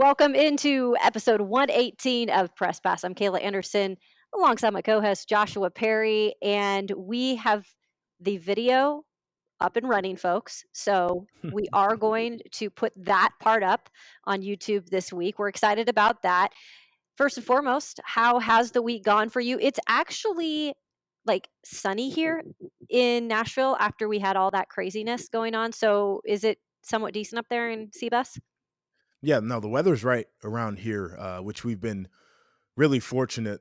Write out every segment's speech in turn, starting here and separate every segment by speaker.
Speaker 1: Welcome into episode 118 of Press Pass. I'm Kayla Anderson alongside my co host Joshua Perry, and we have the video up and running, folks. So we are going to put that part up on YouTube this week. We're excited about that. First and foremost, how has the week gone for you? It's actually like sunny here in Nashville after we had all that craziness going on. So is it somewhat decent up there in Seabus?
Speaker 2: Yeah, no, the weather's right around here, which we've been really fortunate.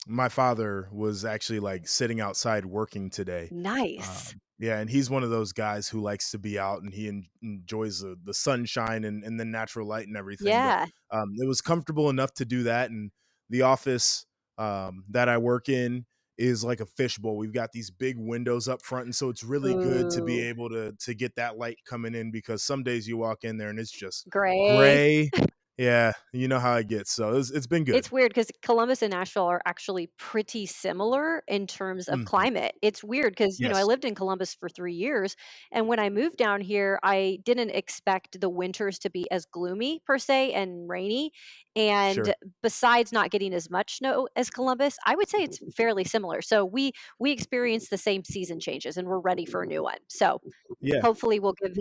Speaker 2: My father was actually like sitting outside working today.
Speaker 1: Nice.
Speaker 2: Yeah, and he's one of those guys who likes to be out and he enjoys the sunshine and the natural light and everything. But
Speaker 1: Yeah.
Speaker 2: it was comfortable enough to do that. And the office that I work in is like a fishbowl. We've got these big windows up front, and so it's really good to be
Speaker 1: Ooh,
Speaker 2: able to get that light coming in because some days you walk in there and it's just
Speaker 1: gray.
Speaker 2: gray. Yeah, you know how it gets. So it's been good.
Speaker 1: It's weird because Columbus and Nashville are actually pretty similar in terms of
Speaker 2: Mhm.
Speaker 1: climate. It's weird because, I
Speaker 2: Yes,
Speaker 1: lived in Columbus for 3 years. And when I moved down here, I didn't expect the winters to be as gloomy per se and rainy. And
Speaker 2: sure.
Speaker 1: besides not getting as much snow as Columbus, I would say it's fairly similar. So we experience the same season changes and we're ready for a new one. So
Speaker 2: Yeah.
Speaker 1: hopefully we'll give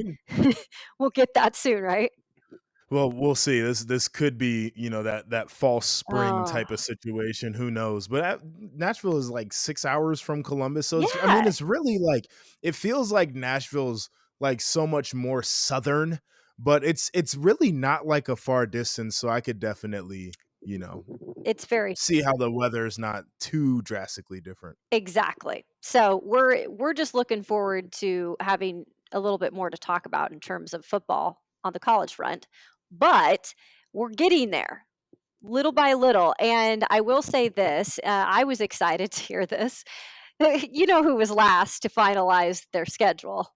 Speaker 1: we'll get that soon, right?
Speaker 2: Well, we'll see. This could be, that false spring
Speaker 1: Oh,
Speaker 2: type of situation. Who knows? But Nashville is like 6 hours from Columbus, so I mean,
Speaker 1: yeah.
Speaker 2: it's really like it feels like Nashville's like so much more southern, but it's really not like a far distance. So I could definitely,
Speaker 1: It's very
Speaker 2: see how the weather is not too drastically different.
Speaker 1: exactly. So we're just looking forward to having a little bit more to talk about in terms of football on the college front, but we're getting there little by little. And I will say this: I was excited to hear this. You know who was last to finalize their schedule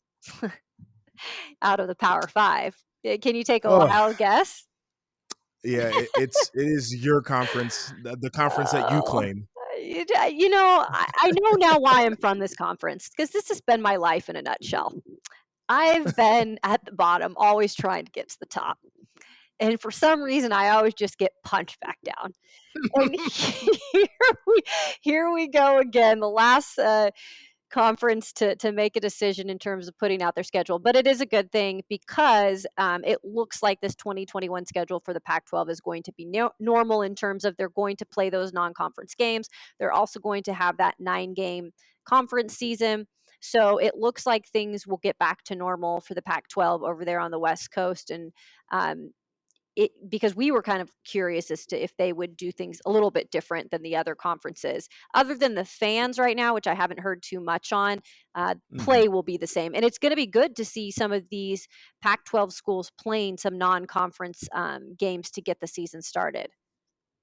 Speaker 1: out of the Power Five? Can you take a
Speaker 2: Oh,
Speaker 1: wild guess?
Speaker 2: yeah, it is your conference, the conference that you
Speaker 1: Oh,
Speaker 2: claim.
Speaker 1: I know now why I'm from this conference because this has been my life in a nutshell. I've been at the bottom, always trying to get to the top. And for some reason, I always just get punched back down. And we here we go again, the last conference to make a decision in terms of putting out their schedule. But it is a good thing because it looks like this 2021 schedule for the Pac-12 is going to be normal in terms of they're going to play those non-conference games. They're also going to have that 9-game conference season. So it looks like things will get back to normal for the Pac-12 over there on the West Coast, and um, it because we were kind of curious as to if they would do things a little bit different than the other conferences. Other than the fans right now, which I haven't heard too much on,
Speaker 2: Mhm.
Speaker 1: play will be the same. And it's going to be good to see some of these Pac 12 schools playing some non conference games to get the season started.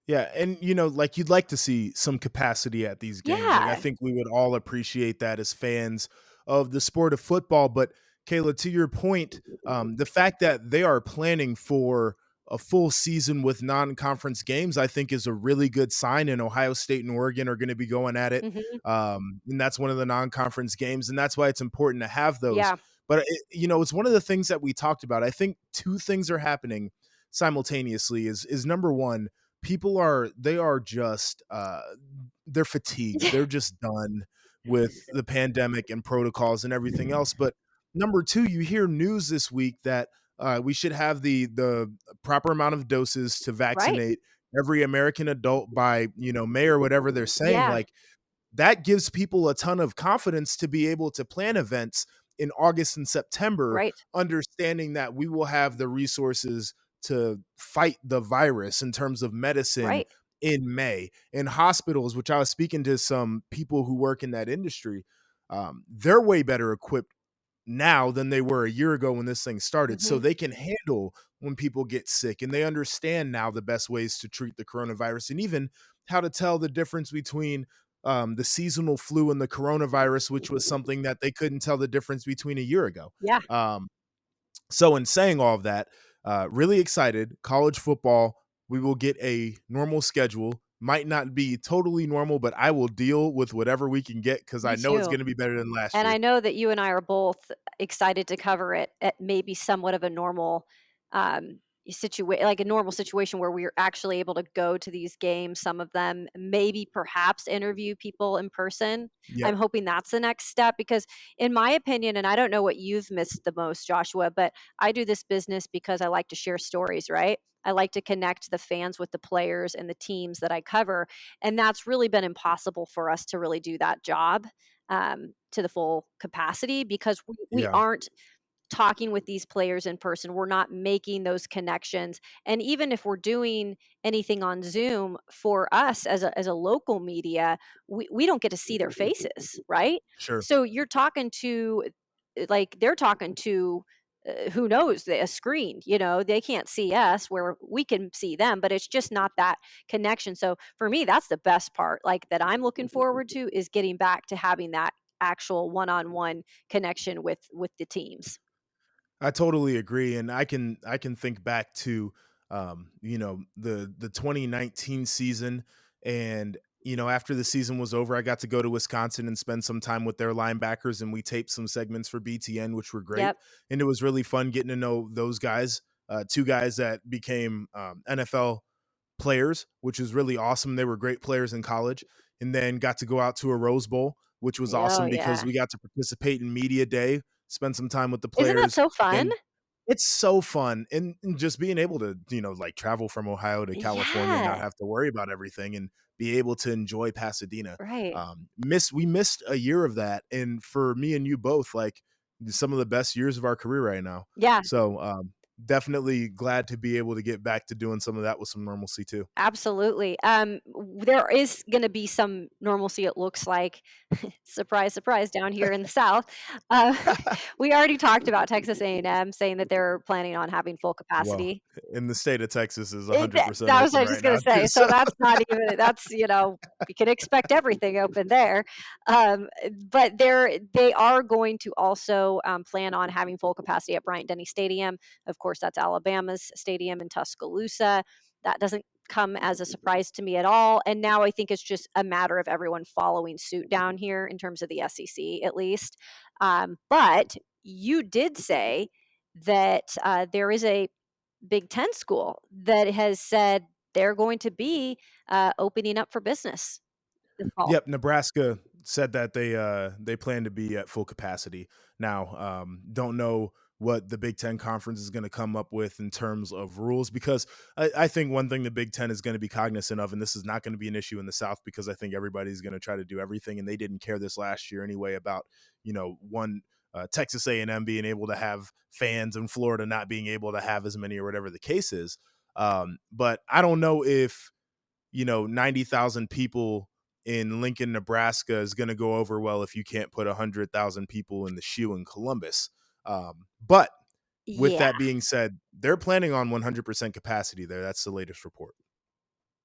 Speaker 2: Yeah, and like you'd like to see some capacity at these games. Like I
Speaker 1: Yeah,
Speaker 2: think we would all appreciate that as fans of the sport of football. But Kayla, to your point, the fact that they are planning for a full season with non-conference games, I think, is a really good sign. And Ohio State and Oregon are going to be going at it,
Speaker 1: hmm,
Speaker 2: and that's one of the non-conference games, and that's why it's important to have those.
Speaker 1: yeah,
Speaker 2: But it's one of the things that we talked about. I think two things are happening simultaneously. Is number one, they are just they're fatigued. They're just done with the pandemic and protocols and everything else. But number two, you hear news this week that we should have the proper amount of doses to
Speaker 1: right,
Speaker 2: vaccinate every American adult by May or whatever they're saying.
Speaker 1: yeah,
Speaker 2: Like that gives people a ton of confidence to be able to plan events in August and September,
Speaker 1: right,
Speaker 2: understanding that we will have the resources to fight the virus in terms of medicine
Speaker 1: right,
Speaker 2: in May. In hospitals, which I was speaking to some people who work in that industry, they're way better equipped now than they were a year ago when this thing started. So
Speaker 1: hmm,
Speaker 2: they can handle when people get sick and they understand now the best ways to treat the coronavirus and even how to tell the difference between the seasonal flu and the coronavirus, which was something that they couldn't tell the difference between a year ago.
Speaker 1: yeah.
Speaker 2: Um, so, in saying all of that, really excited. College football, we will get a normal schedule. Might not be totally normal, but I will deal with whatever we can get because I
Speaker 1: Me
Speaker 2: know it's
Speaker 1: too.
Speaker 2: going to be better than last
Speaker 1: And I
Speaker 2: year.
Speaker 1: know that you and I are both excited to cover it at maybe somewhat of a normal like a normal situation where we're actually able to go to these games, some of them, maybe perhaps interview people in person.
Speaker 2: Yep.
Speaker 1: I'm hoping that's the next step because, in my opinion, and I don't know what you've missed the most, Joshua, but I do this business because I like to share stories, right? I like to connect the fans with the players and the teams that I cover. And that's really been impossible for us to really do that job to the full capacity because we
Speaker 2: Yeah.
Speaker 1: aren't talking with these players in person. We're not making those connections. And even if we're doing anything on Zoom for us as a local media, we don't get to see their faces, right?
Speaker 2: Sure.
Speaker 1: So you're talking to like they're talking to who knows a screen, they can't see us where we can see them, but it's just not that connection. So for me, that's the best part, like that I'm looking forward to is getting back to having that actual one-on-one connection with the teams.
Speaker 2: I totally agree, and I can think back to the 2019 season, and after the season was over, I got to go to Wisconsin and spend some time with their linebackers, and we taped some segments for BTN, which were great,
Speaker 1: Yep.
Speaker 2: and it was really fun getting to know those guys, two guys that became NFL players, which is really awesome. They were great players in college, and then got to go out to a Rose Bowl, which was
Speaker 1: Oh,
Speaker 2: awesome because
Speaker 1: yeah.
Speaker 2: we got to participate in media day, spend some time with the
Speaker 1: Isn't that
Speaker 2: players,
Speaker 1: so fun?
Speaker 2: and it's so fun. And just being able to, like travel from Ohio to California and not
Speaker 1: Yeah,
Speaker 2: have to worry about everything and be able to enjoy Pasadena.
Speaker 1: right.
Speaker 2: We missed a year of that. And for me and you both, like some of the best years of our career right now.
Speaker 1: Yeah,
Speaker 2: So definitely glad to be able to get back to doing some of that with some normalcy too.
Speaker 1: absolutely. There is gonna be some normalcy, it looks like. Surprise, surprise, down here in the South. Uh, we already talked about Texas A&M saying that they're planning on having full
Speaker 2: Well,
Speaker 1: capacity.
Speaker 2: in the state of Texas is
Speaker 1: That
Speaker 2: 100%
Speaker 1: that was what
Speaker 2: open
Speaker 1: I was just
Speaker 2: right
Speaker 1: gonna
Speaker 2: now too.
Speaker 1: say. So
Speaker 2: So
Speaker 1: that's not even you can expect everything open there. But they are going to also plan on having full capacity at Bryant Denny Stadium. Of course, that's Alabama's stadium in Tuscaloosa. That doesn't come as a surprise to me at all. And now I think it's just a matter of everyone following suit down here in terms of the SEC, at least. But you did say that there is a Big Ten school that has said they're going to be opening up for business this fall.
Speaker 2: yep, Nebraska said that they plan to be at full capacity. Now, don't know what the Big Ten conference is going to come up with in terms of rules because I think one thing the Big Ten is going to be cognizant of, and this is not going to be an issue in the South because I think everybody's going to try to do everything, and they didn't care this last year anyway about one Texas A&M being able to have fans and Florida not being able to have as many or whatever the case is. But I don't know if 90,000 people in Lincoln, Nebraska is going to go over well if you can't put 100,000 people in the shoe in Columbus. But with
Speaker 1: Yeah.
Speaker 2: that being said, they're planning on 100% capacity there. That's the latest report.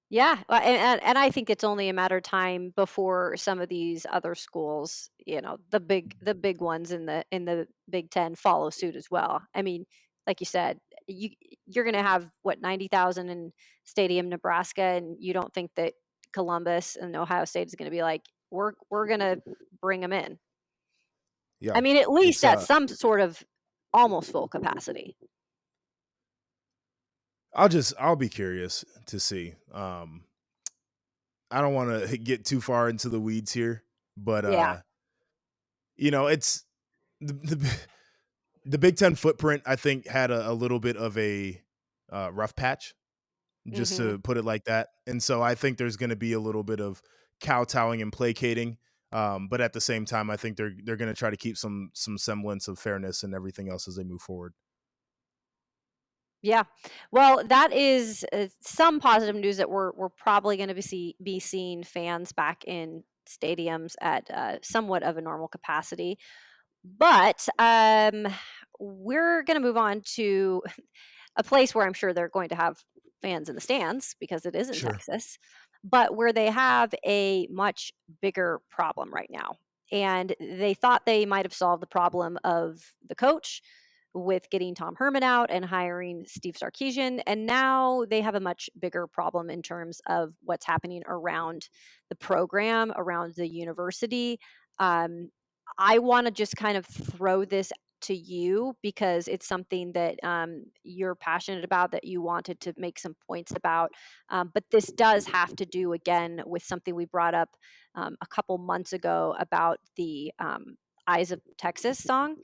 Speaker 1: Yeah, and I think it's only a matter of time before some of these other schools, the big ones in the Big Ten follow suit as well. I mean, like you said, you you're going to have what 90,000 in Stadium, Nebraska, and you don't think that Columbus and Ohio State is going to be like, we're going to bring them in. I
Speaker 2: Yeah.
Speaker 1: mean, at least
Speaker 2: It's
Speaker 1: at some sort of almost full capacity.
Speaker 2: I'll be curious to see. I don't want to get too far into the weeds here, but
Speaker 1: Yeah.
Speaker 2: it's the the Big Ten footprint. I think had a little bit of a rough patch, just
Speaker 1: Mhm.
Speaker 2: to put it like that. And so I think there's going to be a little bit of kowtowing and placating. But at the same time, I think they're going to try to keep some semblance of fairness and everything else as they move forward.
Speaker 1: Yeah. Well, that is some positive news that we're probably going to be seeing fans back in stadiums at somewhat of a normal capacity. But we're going to move on to a place where I'm sure they're going to have fans in the stands because it is in
Speaker 2: Sure.
Speaker 1: Texas, but where they have a much bigger problem right now. And they thought they might have solved the problem of the coach with getting Tom Herman out and hiring Steve Sarkeesian. And now they have a much bigger problem in terms of what's happening around the program, around the university. Um, I want to just kind of throw this to you because it's something that you're passionate about, that you wanted to make some points about. But this does have to do again with something we brought up a couple months ago about the Eyes of Texas song,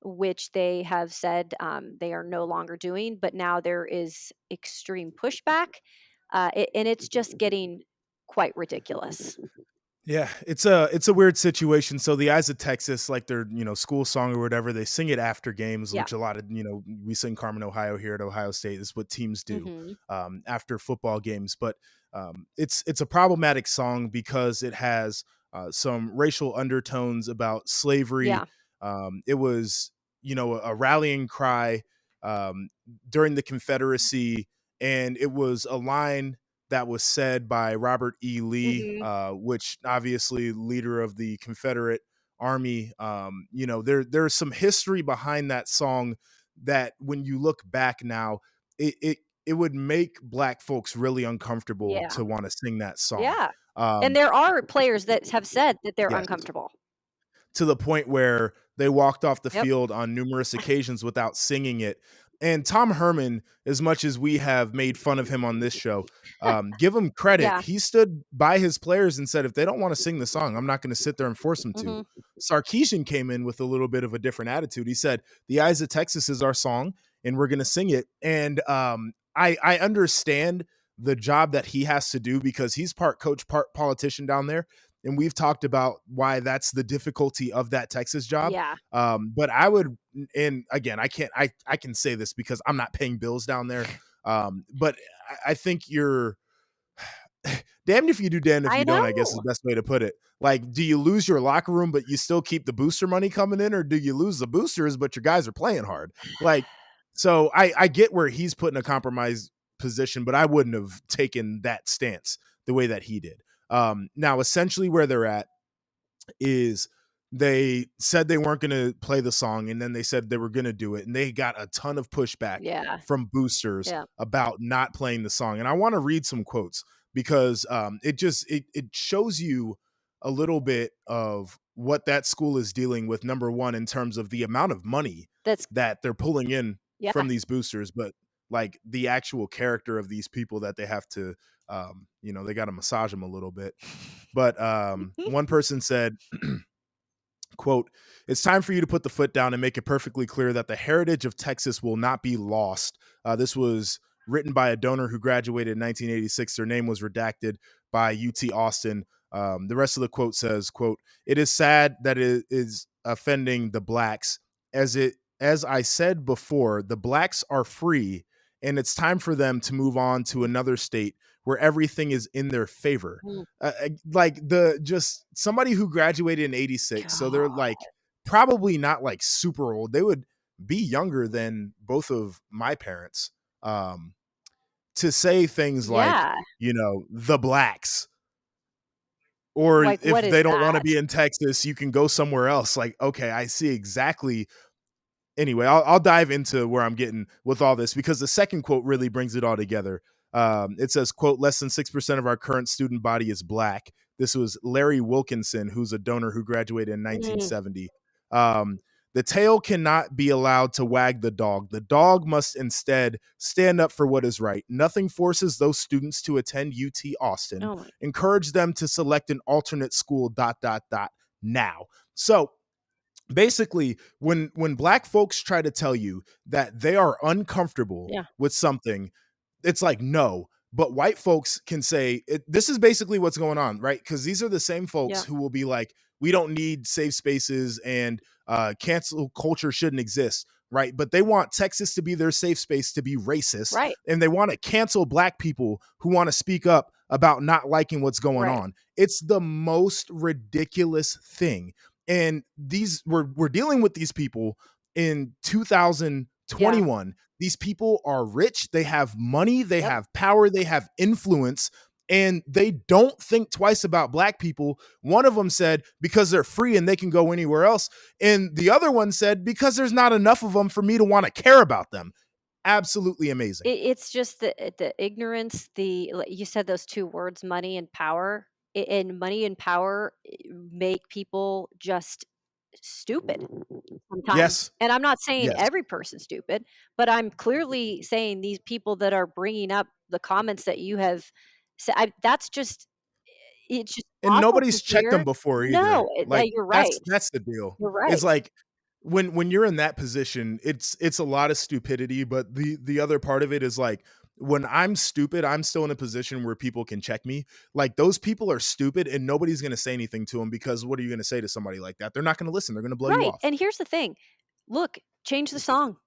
Speaker 1: which they have said they are no longer doing, but now there is extreme pushback, and it's just getting quite ridiculous.
Speaker 2: Yeah, it's a weird situation. So the Eyes of Texas, like their school song or whatever, they sing it after games,
Speaker 1: Yeah.
Speaker 2: which a lot of we sing Carmen, Ohio here at Ohio State. This is what teams do
Speaker 1: Hmm.
Speaker 2: after football games. But it's a problematic song because it has some racial undertones about slavery.
Speaker 1: Yeah.
Speaker 2: It was a rallying cry um, during the Confederacy, and it was a line that was said by Robert E. Lee,
Speaker 1: Hmm.
Speaker 2: which obviously leader of the Confederate Army. There's some history behind that song that when you look back now, it it, it would make black folks really uncomfortable
Speaker 1: Yeah.
Speaker 2: to want to sing that song.
Speaker 1: Yeah. And
Speaker 2: Um,
Speaker 1: there are players that have said that they're
Speaker 2: yes,
Speaker 1: uncomfortable.
Speaker 2: to the point where they walked off the
Speaker 1: Yep.
Speaker 2: field on numerous occasions without singing it. And Tom Herman, as much as we have made fun of him on this show, give him credit.
Speaker 1: Yeah.
Speaker 2: He stood by his players and said, if they don't want to sing the song, I'm not going to sit there and force them to.
Speaker 1: Hmm.
Speaker 2: Sarkeesian came in with a little bit of a different attitude. He said, The Eyes of Texas is our song, and we're going to sing it. And I understand the job that he has to do because he's part coach, part politician down there, and we've talked about why that's the difficulty of that Texas job.
Speaker 1: Yeah.
Speaker 2: But I would, and again, I can say this because I'm not paying bills down there. But I think you're damned if you do, damned if
Speaker 1: I
Speaker 2: you don't, I guess is
Speaker 1: know.
Speaker 2: the best way to put it. Like, do you lose your locker room, but you still keep the booster money coming in, or do you lose the boosters, but your guys are playing hard? Like, so I get where he's put in a compromised position, but I wouldn't have taken that stance the way that he did. Now, essentially, where they're at is they said they weren't going to play the song, and then they said they were going to do it, and they got a ton of pushback
Speaker 1: Yeah.
Speaker 2: from boosters
Speaker 1: Yeah.
Speaker 2: about not playing the song. And I want to read some quotes because it shows you a little bit of what that school is dealing with. Number one, in terms of the amount of money
Speaker 1: That's
Speaker 2: that they're pulling in
Speaker 1: yeah.
Speaker 2: from these boosters, but like the actual character of these people that they have to, they got to massage them a little bit. But one person said, quote, it's time for you to put the foot down and make it perfectly clear that the heritage of Texas will not be lost. This was written by a donor who graduated in 1986. Their name was redacted by UT Austin. The rest of the quote says, quote, it is sad that it is offending the blacks. As I said before, the blacks are free and it's time for them to move on to another state where everything is in their favor.
Speaker 1: Mm.
Speaker 2: Like the just somebody who graduated in 86, so they're
Speaker 1: God.
Speaker 2: like probably not like super old. They would be younger than both of my parents. Um, to say things like,
Speaker 1: Yeah.
Speaker 2: the blacks, or
Speaker 1: Like,
Speaker 2: if
Speaker 1: what
Speaker 2: they
Speaker 1: is
Speaker 2: don't want to
Speaker 1: that?
Speaker 2: be in Texas, you can go somewhere else. Like, okay, I see exactly. Anyway, I'll dive into where I'm getting with all this because the second quote really brings it all together. It says, quote, less than 6% of our current student body is black. This was Larry Wilkinson, who's a donor who graduated in
Speaker 1: Mm.
Speaker 2: 1970. Um, the tail cannot be allowed to wag the dog. The dog must instead stand up for what is right. Nothing forces those students to attend UT Austin.
Speaker 1: Oh my.
Speaker 2: Encourage them to select an alternate school, dot, dot, dot, now. So basically, when black folks try to tell you that they are uncomfortable
Speaker 1: Yeah.
Speaker 2: with something, it's like no. But white folks can say this is basically what's going on, right? Because these are the same folks
Speaker 1: Yeah.
Speaker 2: who will be like, we don't need safe spaces and cancel culture shouldn't exist, right? But they want Texas to be their safe space to be racist,
Speaker 1: Right.
Speaker 2: and they want to cancel black people who want to speak up about not liking what's going
Speaker 1: Right.
Speaker 2: on. It's the most ridiculous thing, and we're dealing with these people in
Speaker 1: Yeah.
Speaker 2: 2021. These people are rich, they have money, they
Speaker 1: Yep.
Speaker 2: have power, they have influence, and they don't think twice about black people. One of them said because they're free and they can go anywhere else, and the other one said because there's not enough of them for me to want to care about them. Absolutely amazing.
Speaker 1: It's just the ignorance, like you said those 2 words, money and power, and money and power make people just stupid. sometimes.
Speaker 2: Yes.
Speaker 1: And I'm not saying
Speaker 2: Yes.
Speaker 1: every person's stupid, but I'm clearly saying these people that are bringing up the comments that you have said, that's just, it's just
Speaker 2: And
Speaker 1: awful to
Speaker 2: nobody's checked them
Speaker 1: hear.
Speaker 2: before either.
Speaker 1: No,
Speaker 2: Like,
Speaker 1: you're right.
Speaker 2: that's the deal.
Speaker 1: You're
Speaker 2: It's
Speaker 1: right.
Speaker 2: like when you're in that position, it's a lot of stupidity, but the other part of it is like when I'm stupid, I'm still in a position where people can check me. Like those people are stupid and nobody's going to say anything to them because what are you going to say to somebody like that? They're not going to listen. They're going to blow you
Speaker 1: Right.
Speaker 2: off.
Speaker 1: And here's the thing. Look, change the song.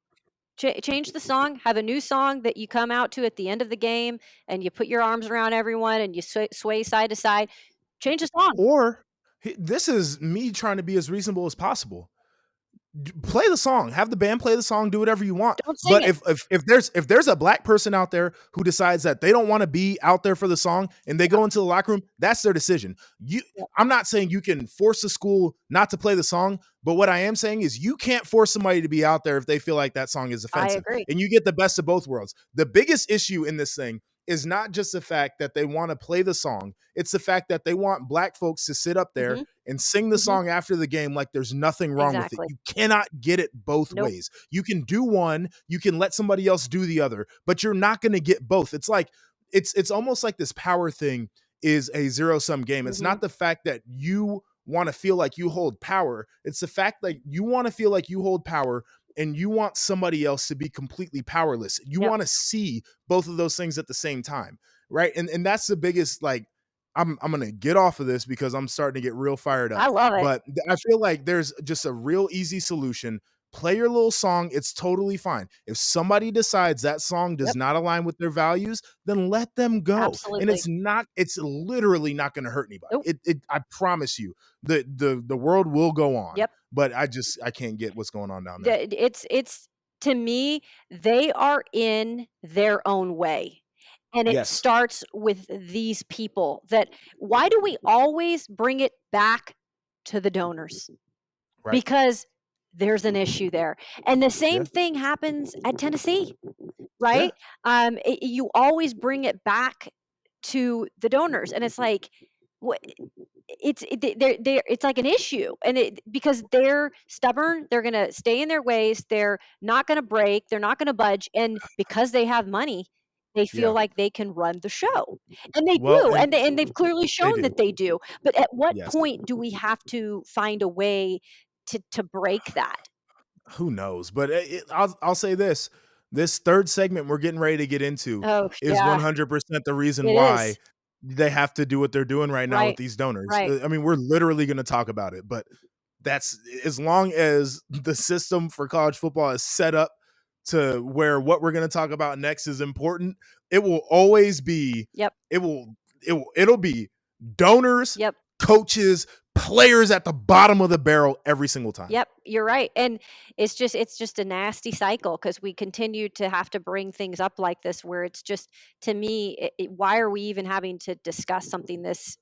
Speaker 1: Change the song. Have a new song that you come out to at the end of the game, and you put your arms around everyone and you sway side to side. Change the song.
Speaker 2: Or this is me trying to be as reasonable as possible. Play the song, have the band play the song, do whatever you want.
Speaker 1: Don't sing
Speaker 2: But
Speaker 1: it.
Speaker 2: if there's a black person out there who decides that they don't want to be out there for the song and they
Speaker 1: Yep.
Speaker 2: go into the locker room, that's their decision.
Speaker 1: Yep.
Speaker 2: I'm not saying you can force a school not to play the song, but what I am saying is you can't force somebody to be out there if they feel like that song is
Speaker 1: I
Speaker 2: offensive.
Speaker 1: agree.
Speaker 2: And you get the best of both worlds. The biggest issue in this thing is not just the fact that they want to play the song, it's the fact that they want black folks to sit up there
Speaker 1: Hmm.
Speaker 2: and sing the
Speaker 1: Hmm.
Speaker 2: song after the game like there's nothing wrong with it.
Speaker 1: Exactly.
Speaker 2: You cannot get it both
Speaker 1: Nope.
Speaker 2: ways. You can do one, you can let somebody else do the other, but you're not going to get both. It's like it's almost like this power thing is a zero sum game. It's
Speaker 1: Hmm.
Speaker 2: not the fact that you want to feel like you hold power. It's the fact that you want to feel like you hold power and you want somebody else to be completely powerless. You
Speaker 1: Yep.
Speaker 2: want to see both of those things at the same time, right? And that's the biggest like I'm going to get off of this because I'm starting to get real fired up.
Speaker 1: I love it.
Speaker 2: But I feel like there's just a real easy solution. Play your little song. It's totally fine. If somebody decides that song does
Speaker 1: Yep.
Speaker 2: not align with their values, then let them go. And
Speaker 1: Absolutely.
Speaker 2: it's literally not going to hurt anybody.
Speaker 1: Nope.
Speaker 2: I promise you, the world will go on.
Speaker 1: Yep.
Speaker 2: But I can't get what's going on down there.
Speaker 1: It's to me, they are in their own way. And it
Speaker 2: Yes.
Speaker 1: starts with these people that, why do we always bring it back to the donors?
Speaker 2: Right.
Speaker 1: Because there's an issue there. And the
Speaker 2: Yeah.
Speaker 1: same thing happens at Tennessee,
Speaker 2: Yeah.
Speaker 1: right? You always bring it back to the donors, and it's like, what? It's like an issue, and because they're stubborn, they're gonna stay in their ways. They're not gonna break. They're not gonna budge, and because they have money, they feel
Speaker 2: Yeah.
Speaker 1: like they can run the show, and they
Speaker 2: Well,
Speaker 1: do,
Speaker 2: and
Speaker 1: and they've clearly
Speaker 2: they
Speaker 1: shown
Speaker 2: do.
Speaker 1: that they do. But at what
Speaker 2: Yes.
Speaker 1: point do we have to find a way to break that?
Speaker 2: Who knows? But I'll say this: this third segment we're getting ready to get into
Speaker 1: Oh
Speaker 2: is
Speaker 1: yeah,
Speaker 2: 100% the reason
Speaker 1: it
Speaker 2: why
Speaker 1: is.
Speaker 2: they have to do what they're doing right now with
Speaker 1: Right,
Speaker 2: these donors.
Speaker 1: right.
Speaker 2: I mean, we're literally going to talk about it, but that's as long as the system for college football is set up to where what we're going to talk about next is important. It will always be.
Speaker 1: Yep,
Speaker 2: It'll be donors,
Speaker 1: yep.
Speaker 2: coaches, players at the bottom of the barrel every single time.
Speaker 1: Yep, you're right, and it's just a nasty cycle because we continue to have to bring things up like this where it's just, to me, why are we even having to discuss something this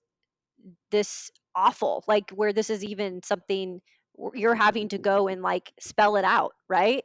Speaker 1: awful? Like, where this is even something you're having to go and, like, spell it out, right?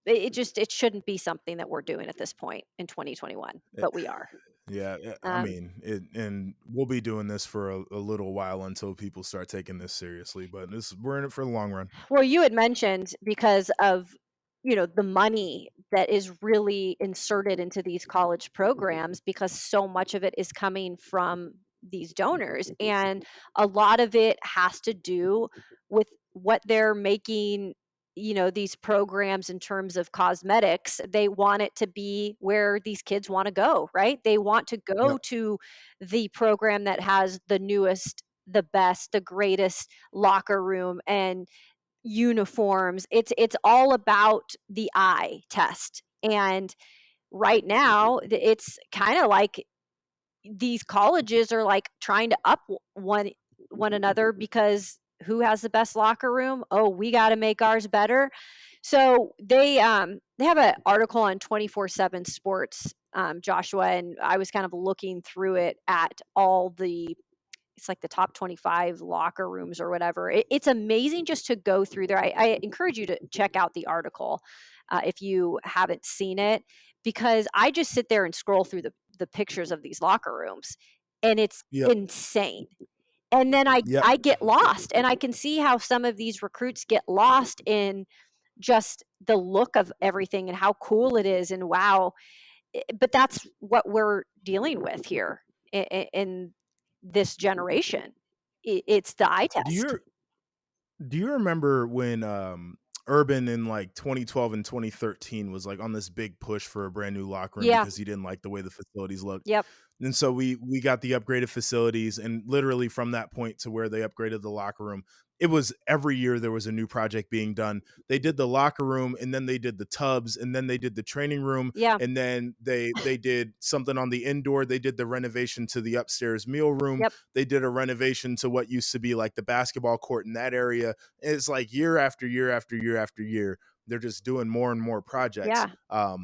Speaker 1: It shouldn't be something that we're doing at this point in 2021, but we are.
Speaker 2: Yeah, I
Speaker 1: Um,
Speaker 2: mean, and we'll be doing this for a little while until people start taking this seriously. But we're in it for the long run.
Speaker 1: Well, you had mentioned because of, the money that is really inserted into these college programs, because so much of it is coming from these donors, and a lot of it has to do with what they're making, these programs in terms of cosmetics. They want it to be where these kids want to go, right? They want to go
Speaker 2: Yep.
Speaker 1: to the program that has the newest, the best, the greatest locker room and uniforms. It's all about the eye test. And right now, it's kind of like these colleges are like trying to up one another, because who has the best locker room? Oh, we got to make ours better. So they have an article on 24/7 Sports, Joshua, and I was kind of looking through it at all the, it's like the top 25 locker rooms or whatever. It's amazing just to go through there. I encourage you to check out the article if you haven't seen it, because I just sit there and scroll through the pictures of these locker rooms, and it's
Speaker 2: Yep.
Speaker 1: insane. And then
Speaker 2: Yep.
Speaker 1: I get lost, and I can see how some of these recruits get lost in just the look of everything and how cool it is, and wow. But that's what we're dealing with here in this generation. It's the eye
Speaker 2: Do
Speaker 1: test.
Speaker 2: you Do you remember when Urban in like 2012 and 2013 was like on this big push for a brand new locker room
Speaker 1: Yeah.
Speaker 2: because he didn't like the way the facilities looked?
Speaker 1: Yep.
Speaker 2: And so we got the upgraded facilities, and literally from that point to where they upgraded the locker room, it was every year there was a new project being done. They did the locker room, and then they did the tubs, and then they did the training room,
Speaker 1: Yeah.
Speaker 2: and then they did something on the indoor. They did the renovation to the upstairs meal room.
Speaker 1: Yep.
Speaker 2: They did a renovation to what used to be like the basketball court in that area. It's like year after year after year after year, they're just doing more and more projects.
Speaker 1: Yeah.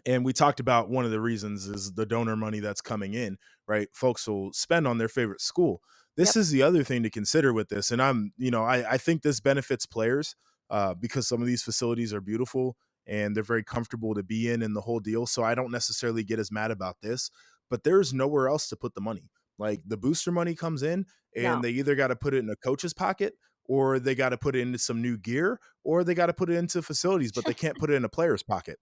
Speaker 2: And we talked about one of the reasons is the donor money that's coming in, right? Folks will spend on their favorite school. This
Speaker 1: Yep.
Speaker 2: is the other thing to consider with this. And I think this benefits players because some of these facilities are beautiful and they're very comfortable to be in and the whole deal. So I don't necessarily get as mad about this, but there's nowhere else to put the money. Like the booster money comes in and
Speaker 1: No.
Speaker 2: they either got to put it in a coach's pocket or they got to put it into some new gear or they got to put it into facilities, but they can't put it in a player's pocket.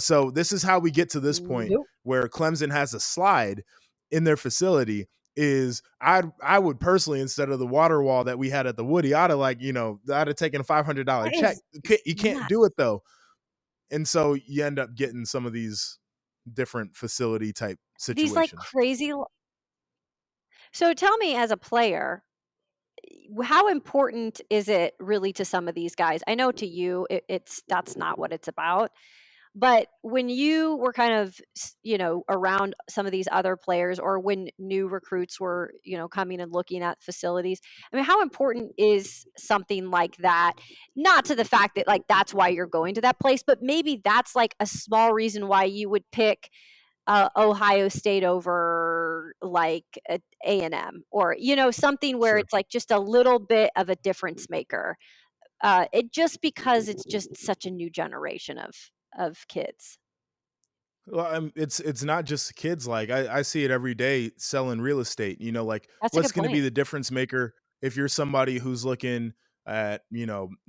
Speaker 2: So this is how we get to this point
Speaker 1: Nope.
Speaker 2: where Clemson has a slide in their facility. Is I would personally, instead of the water wall that we had at the Woody, I'd have taken a $500
Speaker 1: That
Speaker 2: check.
Speaker 1: is
Speaker 2: You can't
Speaker 1: nuts.
Speaker 2: do it though, and so you end up getting some of these different facility type
Speaker 1: These like
Speaker 2: situations.
Speaker 1: crazy. So tell me, as a player, how important is it really to some of these guys? I know to you, it's that's not what it's about. But when you were kind of, around some of these other players, or when new recruits were, coming and looking at facilities, I mean, how important is something like that? Not to the fact that like that's why you're going to that place, but maybe that's like a small reason why you would pick Ohio State over like A&M, or something where
Speaker 2: Sure.
Speaker 1: it's like just a little bit of a difference maker. It just because it's just such a new generation of kids.
Speaker 2: Well, it's not just kids. Like I see it every day selling real estate. Like
Speaker 1: That's a
Speaker 2: what's
Speaker 1: good
Speaker 2: going to be
Speaker 1: point.
Speaker 2: the difference maker if you're somebody who's looking at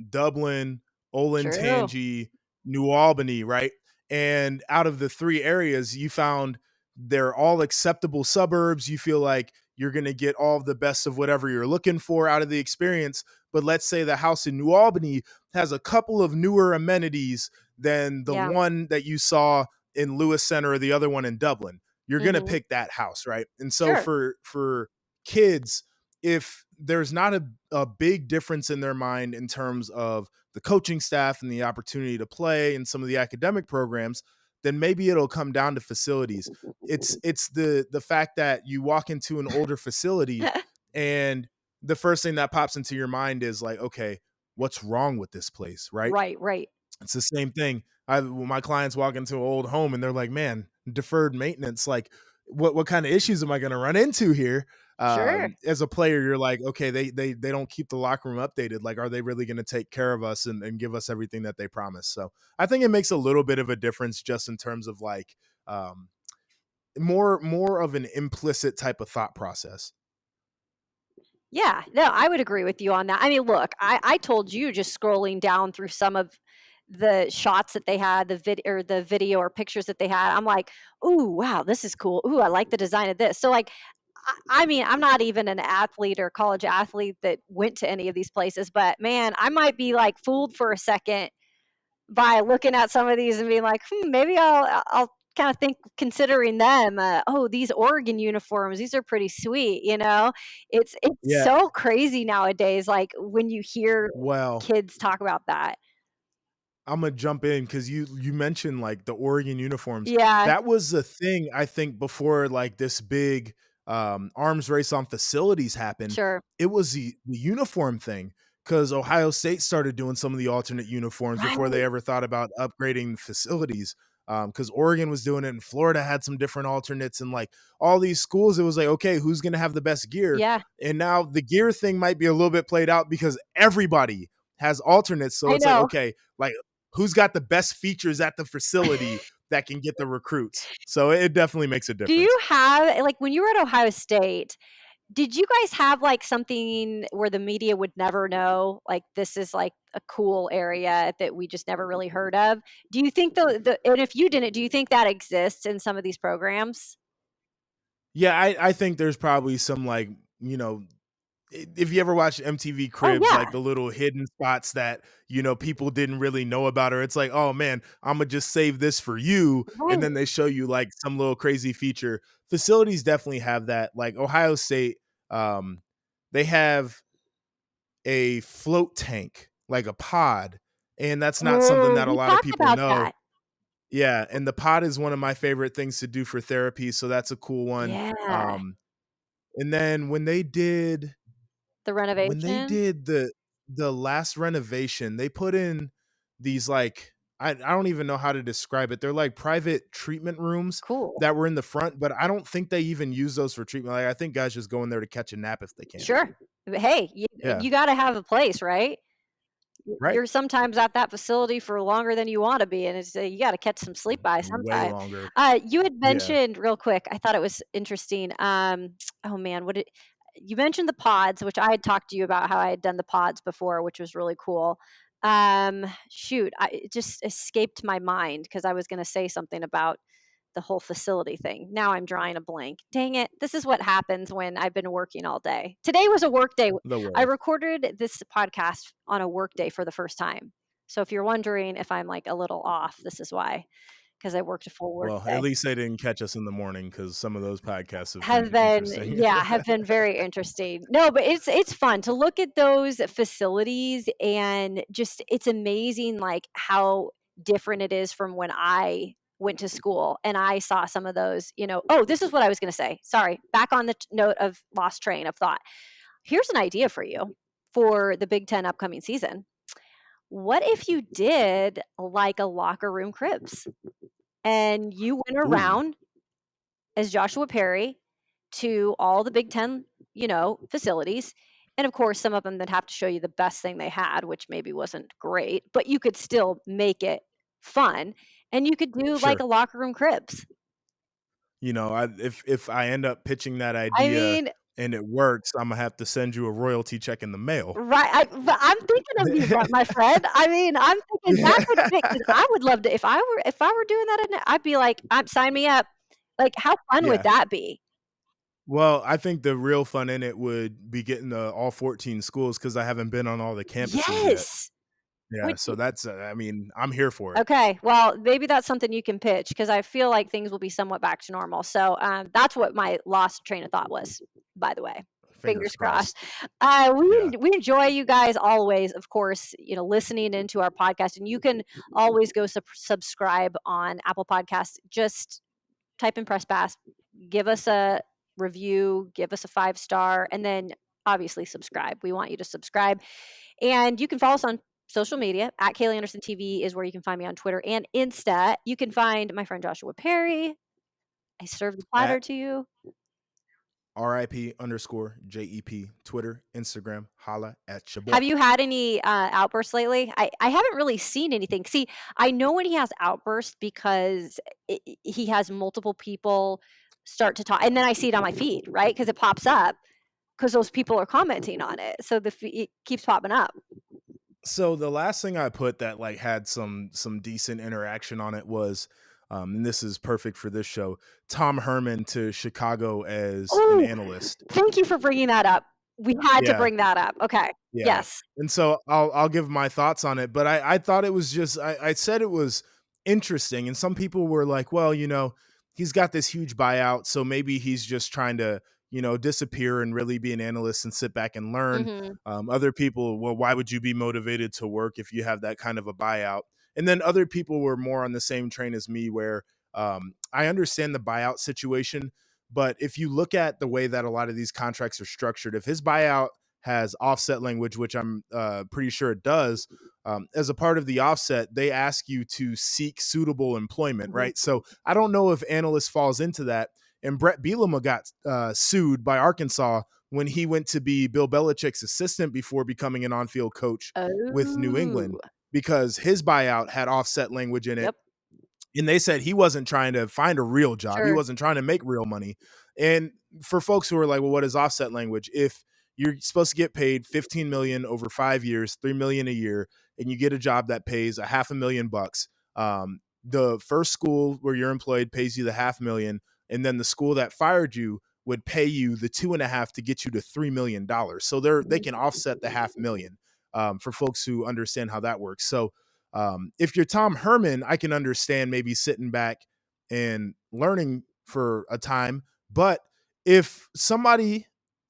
Speaker 2: Dublin,
Speaker 1: True.
Speaker 2: Olentangy, New Albany, right? And out of the three areas, you found they're all acceptable suburbs. You feel like you're going to get all of the best of whatever you're looking for out of the experience. But let's say the house in New Albany has a couple of newer amenities than the
Speaker 1: Yeah.
Speaker 2: one that you saw in Lewis Center or the other one in Dublin, you're going to
Speaker 1: Mhm.
Speaker 2: pick that house, right? And so
Speaker 1: Sure.
Speaker 2: for kids, if there's not a big difference in their mind in terms of the coaching staff and the opportunity to play and some of the academic programs, then maybe it'll come down to facilities. It's the fact that you walk into an older facility and the first thing that pops into your mind is like, okay, what's wrong with this place, right?
Speaker 1: Right, right.
Speaker 2: It's the same thing. When my clients walk into an old home and they're like, "Man, deferred maintenance. Like, what kind of issues am I going to run into here?"
Speaker 1: Sure.
Speaker 2: As a player, you're like, "Okay, they don't keep the locker room updated. Like, are they really going to take care of us and give us everything that they promise?" So I think it makes a little bit of a difference just in terms of like um, more of an implicit type of thought process.
Speaker 1: Yeah. No, I would agree with you on that. I mean, look, I told you, just scrolling down through some of the shots that they had, the video or pictures that they had, I'm like, "Ooh, wow, this is cool. Ooh, I like the design of this." So like, I mean, I'm not even an athlete or college athlete that went to any of these places, but man, I might be like fooled for a second by looking at some of these and being like, maybe I'll kind of think, considering them. Oh, these Oregon uniforms, these are pretty sweet. It's
Speaker 2: Yeah.
Speaker 1: so crazy nowadays. Like when you hear
Speaker 2: Well,
Speaker 1: kids talk about that.
Speaker 2: I'm gonna jump in because you mentioned like the Oregon uniforms.
Speaker 1: Yeah,
Speaker 2: That was a thing I think before like this big arms race on facilities happened.
Speaker 1: sure.
Speaker 2: It was the uniform thing because Ohio State started doing some of the alternate uniforms before they
Speaker 1: Right.
Speaker 2: ever thought about upgrading facilities. Because Oregon was doing it and Florida had some different alternates and like all these schools, it was like, okay, who's gonna have the best gear?
Speaker 1: Yeah,
Speaker 2: And now the gear thing might be a little bit played out because everybody has alternates. So
Speaker 1: I
Speaker 2: it's like,
Speaker 1: know.
Speaker 2: okay, like who's got the best features at the facility that can get the recruits. So it definitely makes a
Speaker 1: Do you
Speaker 2: difference.
Speaker 1: have, like, when you were at Ohio State, Did you guys have, like, something where the media would never know, like, this is, like, a cool area that we just never really heard of? Do you think the and if you didn't, do you think that exists in some of these programs?
Speaker 2: Yeah, I think there's probably some, like, you know, if you ever watch MTV
Speaker 1: Oh,
Speaker 2: Cribs, like
Speaker 1: yeah.
Speaker 2: the little hidden spots that, people didn't really know about, or it's like, "Oh, man, Imma just save this for you," and
Speaker 1: Right.
Speaker 2: then they show you, like, some little crazy feature. Facilities definitely have that, like, Ohio State, um, they have a float tank, like a pod, and that's not something
Speaker 1: Oh,
Speaker 2: that a
Speaker 1: we
Speaker 2: lot of
Speaker 1: talked
Speaker 2: people
Speaker 1: about
Speaker 2: know.
Speaker 1: that.
Speaker 2: Yeah, and the pod is one of my favorite things to do for therapy, so that's a cool one.
Speaker 1: Yeah.
Speaker 2: And then
Speaker 1: The
Speaker 2: when they
Speaker 1: renovation?
Speaker 2: did the last renovation, they put in these, like, I don't even know how to describe it. They're like private treatment rooms
Speaker 1: Cool.
Speaker 2: that were in the front, but I don't think they even use those for treatment. Like, I think guys just go in there to catch a nap if they can.
Speaker 1: Sure. Hey,
Speaker 2: Yeah,
Speaker 1: you gotta have a place, right?
Speaker 2: right.
Speaker 1: You're sometimes at that facility for longer than you wanna be, and it's you gotta catch some sleep by
Speaker 2: Way
Speaker 1: sometime.
Speaker 2: longer.
Speaker 1: You had
Speaker 2: Yeah,
Speaker 1: mentioned real quick, I thought it was interesting, oh man, what did you mentioned the pods, which I had talked to you about how I had done the pods before, which was really cool. Shoot, it just escaped my mind because I was gonna say something about the whole facility thing. Now I'm drawing a blank. Dang it. This is what happens when I've been working all day. Today was a work day.
Speaker 2: the
Speaker 1: I
Speaker 2: way.
Speaker 1: recorded this podcast on a work day for the first time. So if you're wondering if I'm like a little off, this is why, because I worked a full work
Speaker 2: Well, at
Speaker 1: day.
Speaker 2: least they didn't catch us in the morning because some of those podcasts have
Speaker 1: Have
Speaker 2: been
Speaker 1: been
Speaker 2: interesting.
Speaker 1: yeah, have been very interesting. No, but it's fun to look at those facilities and just it's amazing, like, how different it is from when I went to school and I saw some of those, oh, this is what I was gonna say. Sorry, back on the note of lost train of thought. Here's an idea for you for the Big Ten upcoming season. What if you did like a locker room cribs and you went
Speaker 2: Ooh,
Speaker 1: around as Joshua Perry to all the Big Ten, facilities. And of course, some of them that have to show you the best thing they had, which maybe wasn't great, but you could still make it fun. And you could do like
Speaker 2: sure.
Speaker 1: a locker room cribs.
Speaker 2: If I end up pitching that
Speaker 1: I
Speaker 2: idea
Speaker 1: mean,
Speaker 2: and it works, Imma have to send you a royalty check in the mail.
Speaker 1: right? But I'm thinking of you, my friend. I mean, I'm thinking that
Speaker 2: Yeah.
Speaker 1: could fit because I would love to. If I were doing that, I'd be like, sign me up. Like, how fun would
Speaker 2: Yeah.
Speaker 1: that be?
Speaker 2: Well, I think the real fun in it would be getting to all 14 schools because I haven't been on all the campuses yet.
Speaker 1: Yes.
Speaker 2: Yeah,
Speaker 1: Would
Speaker 2: so that's, I mean, I'm here for it.
Speaker 1: Okay, well, maybe that's something you can pitch because I feel like things will be somewhat back to normal. So that's what my lost train of thought was. By the way,
Speaker 2: Fingers
Speaker 1: fingers crossed.
Speaker 2: crossed. Yeah.
Speaker 1: We enjoy you guys always, of course. Listening into our podcast, and you can always go subscribe on Apple Podcasts. Just type in Press Pass, give us a review, give us a 5 star, and then obviously subscribe. We want you to subscribe. And you can follow us on social media at Kayla Anderson TV is where you can find me on Twitter and Insta. You can find my friend Joshua Perry. I serve the platter
Speaker 2: At
Speaker 1: to you.
Speaker 2: RIP_JEP, Twitter, Instagram, holla at your boy.
Speaker 1: Have you had any outbursts lately? I haven't really seen anything. See, I know when he has outbursts because he has multiple people start to talk, and then I see it on my feed, right? Because it pops up because those people are commenting on it. So it keeps popping up.
Speaker 2: So the last thing I put that, like, had some decent interaction on it was, and this is perfect for this show, Tom Herman to Chicago as an
Speaker 1: Oh,
Speaker 2: analyst.
Speaker 1: thank you for bringing that up. We had to
Speaker 2: Yeah.
Speaker 1: bring that up. Okay.
Speaker 2: Yeah,
Speaker 1: Yes.
Speaker 2: and so I'll give my thoughts on it, but I thought it was just, I said it was interesting, and some people were like, "Well, he's got this huge buyout, so maybe he's just trying to, disappear and really be an analyst and sit back and learn."
Speaker 1: Mhm.
Speaker 2: Other people, "Well, why would you be motivated to work if you have that kind of a buyout?" And then other people were more on the same train as me where, I understand the buyout situation, but if you look at the way that a lot of these contracts are structured, if his buyout has offset language, which I'm pretty sure it does. As a part of the offset, they ask you to seek suitable employment,
Speaker 1: Mhm.
Speaker 2: right? So I don't know if analyst falls into that. And Brett Bielema got sued by Arkansas when he went to be Bill Belichick's assistant before becoming an on-field coach with New
Speaker 1: Oh.
Speaker 2: England because his buyout had offset language in it,
Speaker 1: Yep.
Speaker 2: and they said he wasn't trying to find a real job. He
Speaker 1: Sure.
Speaker 2: wasn't trying to make real money. And for folks who are like, well, what is offset language? If you're supposed to get paid 15 million over 5 years, 3 million a year, and you get a job that pays a half a million bucks, the first school where you're employed pays you the half million, and then the school that fired you would pay you the 2.5 to get you to $3 million. So they can offset the half million, for folks who understand how that works. So if you're Tom Herman, I can understand maybe sitting back and learning for a time. But if somebody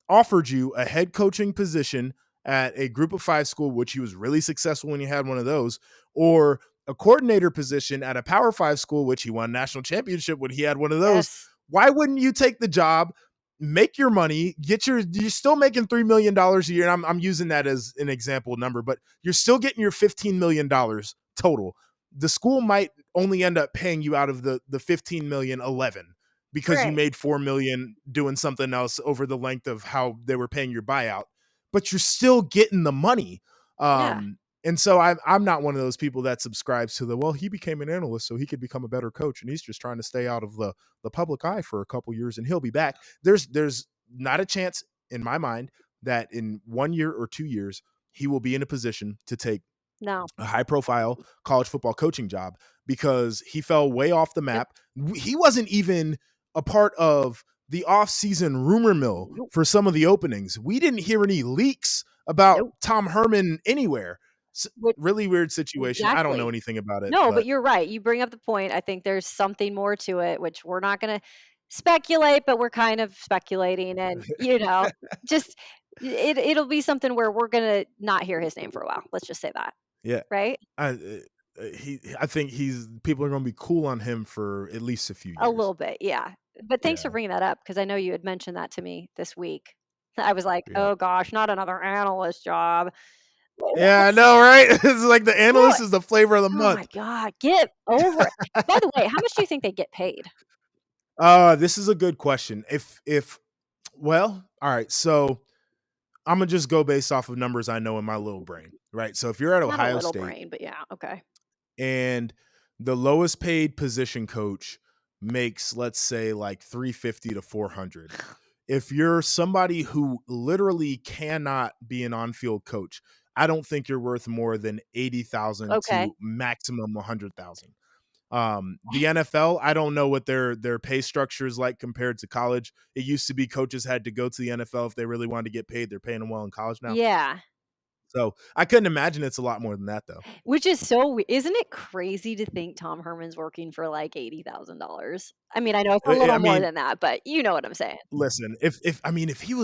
Speaker 2: offered you a head coaching position at a group of five school, which he was really successful when you had one of those, or a coordinator position at a power five school, which he won national championship when he had one of those,
Speaker 1: Yes.
Speaker 2: why wouldn't you take the job, make your money, you're still making $3 million a year. And I'm using that as an example number, but you're still getting your $15 million total. The school might only end up paying you out of the 15 million 11 because you
Speaker 1: Right.
Speaker 2: made 4 million doing something else over the length of how they were paying your buyout, but you're still getting the money.
Speaker 1: Yeah.
Speaker 2: And so I'm not one of those people that subscribes to the, well, he became an analyst so he could become a better coach and he's just trying to stay out of the public eye for a couple years and he'll be back. There's not a chance in my mind that in 1 year or 2 years he will be in a position to take
Speaker 1: No.
Speaker 2: a high profile college football coaching job because he fell way off the
Speaker 1: Yep.
Speaker 2: map. He wasn't even a part of the off-season rumor mill
Speaker 1: Nope.
Speaker 2: for some of the openings. We didn't hear any leaks about
Speaker 1: Nope.
Speaker 2: Tom Herman anywhere.
Speaker 1: Which
Speaker 2: Really weird situation. I don't know
Speaker 1: exactly.
Speaker 2: anything about it,
Speaker 1: No, but
Speaker 2: but
Speaker 1: you're right. You bring up the point. I think there's something more to it, which we're not going to speculate, but we're kind of speculating, and just it'll be something where we're going to not hear his name for a while. Let's just say that,
Speaker 2: yeah,
Speaker 1: right?
Speaker 2: I think he's people are going to be cool on him for at least a few
Speaker 1: A
Speaker 2: years.
Speaker 1: little bit, yeah. But thanks for
Speaker 2: Yeah,
Speaker 1: bringing that up because I know you had mentioned that to me this week. I was like,
Speaker 2: yeah.
Speaker 1: oh gosh, not another analyst job.
Speaker 2: Yeah, I know, right? It's like the
Speaker 1: Well,
Speaker 2: analyst is the flavor of the
Speaker 1: oh my
Speaker 2: month.
Speaker 1: God, get over it. By the way, how much do you think they get paid?
Speaker 2: This is a good question. If well, all right. So I'm gonna just go based off of numbers I know in my little brain, right? So if you're at
Speaker 1: Not a
Speaker 2: Ohio
Speaker 1: little
Speaker 2: State
Speaker 1: brain, but yeah, okay.
Speaker 2: and the lowest paid position coach makes, let's say, like 350 to 400. If you're somebody who literally cannot be an on-field coach, I don't think you're worth more than 80,000
Speaker 1: Okay.
Speaker 2: to maximum 100,000. The NFL, I don't know what their pay structure is like compared to college. It used to be coaches had to go to the NFL if they really wanted to get paid. They're paying them well in college now.
Speaker 1: Yeah.
Speaker 2: So I couldn't imagine it's a lot more than that though.
Speaker 1: Which is so isn't it crazy to think Tom Herman's working for like $80,000? I mean, I know it's a
Speaker 2: I
Speaker 1: little more
Speaker 2: mean,
Speaker 1: than that, but you know what I'm saying.
Speaker 2: listen, if I mean if he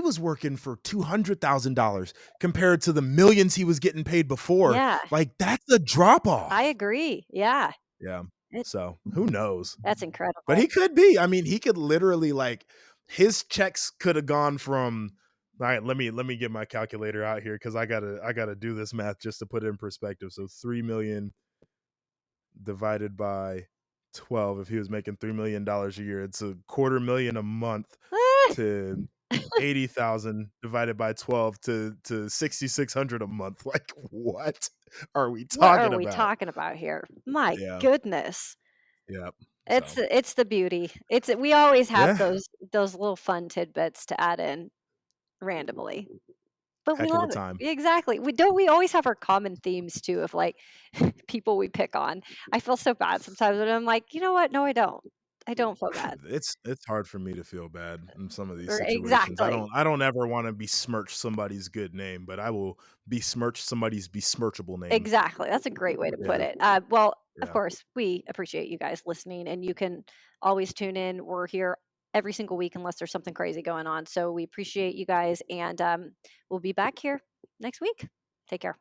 Speaker 2: was working for $200,000 compared to the millions he was getting paid before,
Speaker 1: Yeah,
Speaker 2: like that's a drop
Speaker 1: I
Speaker 2: off.
Speaker 1: agree. Yeah.
Speaker 2: Yeah.
Speaker 1: It
Speaker 2: So who knows?
Speaker 1: That's
Speaker 2: But
Speaker 1: incredible.
Speaker 2: he could be. I mean, he could literally like his checks could have gone from all right, let me get my calculator out here because I gotta do this math just to put it in perspective. So 3 million divided by 12. If he was making $3 million a year, it's a quarter million a month
Speaker 1: Ah,
Speaker 2: to 80,000 divided by 12 to 6,600 a month. Like what are we
Speaker 1: what are
Speaker 2: talking
Speaker 1: we
Speaker 2: about?
Speaker 1: talking about here? My
Speaker 2: Yeah,
Speaker 1: goodness.
Speaker 2: yeah.
Speaker 1: It's
Speaker 2: So
Speaker 1: it's the beauty. It's we always have
Speaker 2: yeah,
Speaker 1: those little fun tidbits to add in randomly. But we
Speaker 2: heck of a
Speaker 1: love it.
Speaker 2: time.
Speaker 1: Exactly. We always have our common themes too of like people we pick on. I feel so bad sometimes and I'm like, you know what? No, I don't. I don't feel bad.
Speaker 2: It's hard for me to feel bad in some of these
Speaker 1: Or
Speaker 2: situations. I
Speaker 1: exactly.
Speaker 2: don't I don't ever want to besmirch somebody's good name, but I will besmirch somebody's besmirchable name.
Speaker 1: Exactly. That's a great way to put
Speaker 2: Yeah,
Speaker 1: it. Well, of
Speaker 2: yeah.
Speaker 1: course, we appreciate you guys listening and you can always tune in. We're here every single week unless there's something crazy going on. So we appreciate you guys and we'll be back here next week. Take care.